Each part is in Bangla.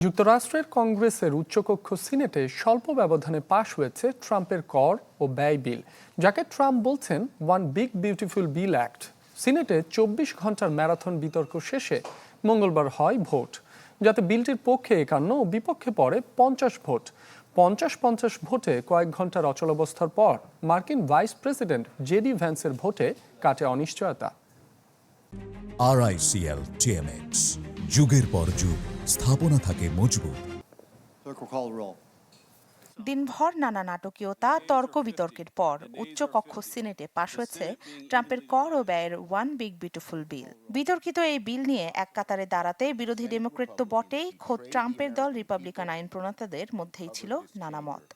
যুক্তরাষ্ট্রের কংগ্রেসের উচ্চকক্ষ সিনেটে স্বল্প ব্যবধানে পাশ হয়েছে ট্রাম্পের কর ও ব্যয় বিল, যাকে ট্রাম্প বলছেন one big beautiful bill act. সিনেটে ২৪ ঘন্টার ম্যারাথন বিতর্ক শেষে মঙ্গলবার হয় ভোট, যাতে বিলটির পক্ষে ৫১ ও বিপক্ষে পড়ে ৫০ ভোট। ৫০-৫০ ভোটে কয়েক ঘন্টার অচলাবস্থার পর মার্কিন ভাইস প্রেসিডেন্ট জেডি ভ্যান্সের ভোটে কাটে অনিশ্চয়তা। RICL TMX, যুগের পর যুগ স্থাপনা থাকে মজবুত। দিনভর নানা নাটকীয়তা, তর্ক বিতর্কের পর উচ্চকক্ষ সিনেটে পাশ হয়েছে ট্রাম্পের কর ও ব্যয়ের ওয়ান বিগ বিউটিফুল বিল। বিতর্কিত এই বিল নিয়ে এক কাতারে দাঁড়াতে বিরোধী ডেমোক্রেট তো বটেই, খোদ ট্রাম্পের দল রিপাবলিকান আইন প্রণেতাদের মধ্যেই ছিল নানা মত।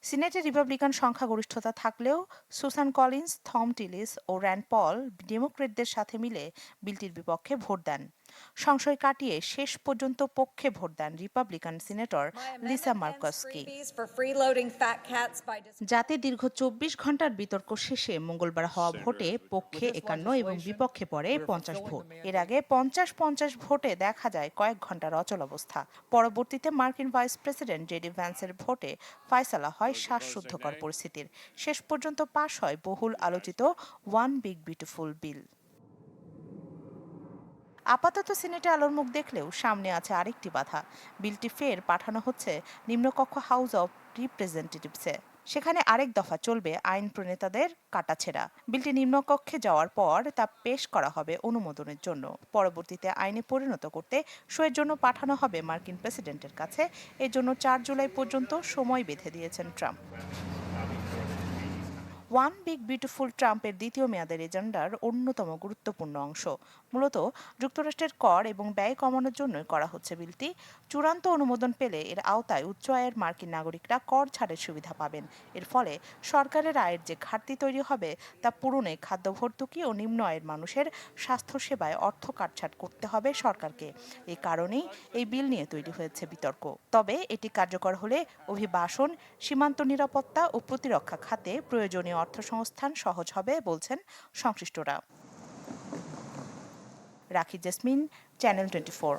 সিনেটে রিপাবলিকান সংখ্যাগরিষ্ঠতা থাকলেও সুসান কলিন্স, থম টিলিস ও র্যান্ড পল ডেমোক্রেটদের সাথে মিলে বিলটির বিপক্ষে ভোট দেন। সংশয় কাটিয়ে শেষ পর্যন্ত পক্ষে ভোট দেন রিপাবলিকান সিনেটর লিসা মার্কস্কি। যাতে দীর্ঘ ২৪ ঘন্টার বিতর্ক শেষে মঙ্গলবার হওয়া ভোটে পক্ষে ৫১ এবং বিপক্ষে পড়ে ৫০ ভোট। এর আগে ৫০-৫০ ভোটে দেখা যায় কয়েক ঘন্টার অচলাবস্থা। পরবর্তীতে মার্কিন ভাইস প্রেসিডেন্ট জেডি ভ্যান্সের ভোটে ফয়সালা হয় শ্বাসরুদ্ধকর পরিস্থিতির। শেষ পর্যন্ত পাশ হয় বহুল আলোচিত ওয়ান বিগ বিউটিফুল বিল। আপাতত সিনেটে আলোর মুখ দেখলেও সামনে আছে আরেকটি বাধা। বিলটি ফের পাঠানো হচ্ছে নিম্নকক্ষ হাউস অব রিপ্রেজেন্টেটিভসে। সেখানে আরেক দফা চলবে আইন প্রণেতাদের কাটাছেঁড়া। বিলটি নিম্নকক্ষে যাওয়ার পর তা পেশ করা হবে অনুমোদনের জন্য। পরবর্তীতে আইনে পরিণত করতে সইয়ের জন্য পাঠানো হবে মার্কিন প্রেসিডেন্টের কাছে। এর জন্য ৪ জুলাই পর্যন্ত সময় বেঁধে দিয়েছেন ট্রাম্প। ওয়ান বিগ বিউটিফুল ট্রাম্পের দ্বিতীয় মেয়াদের এজেন্ডার অন্যতম গুরুত্বপূর্ণ অংশ। মূলত যুক্তরাষ্ট্রের কর এবং ব্যয় কমানোর জন্যই করা হচ্ছে বিলটি। চূড়ান্ত অনুমোদন পেলে এর আওতায় উচ্চ আয়ের মার্কিন নাগরিকরা কর ছাড়ের সুবিধা পাবেন। এর ফলে সরকারের আয়ের যে ঘাটতি তৈরি হবে তা পূরণে খাদ্য ভর্তুকি ও নিম্ন আয়ের মানুষের স্বাস্থ্যসেবায় অর্থ কাটছাট করতে হবে সরকারকে। এই কারণেই এই বিল নিয়ে তৈরি হয়েছে বিতর্ক। তবে এটি কার্যকর হলে অভিবাসন, সীমান্ত নিরাপত্তা ও প্রতিরক্ষা খাতে প্রয়োজনীয় অর্থসংস্থান সহজ হবে বলছেন সংশ্লিষ্টরা। রাখি জেসমিন, চ্যানেল 24।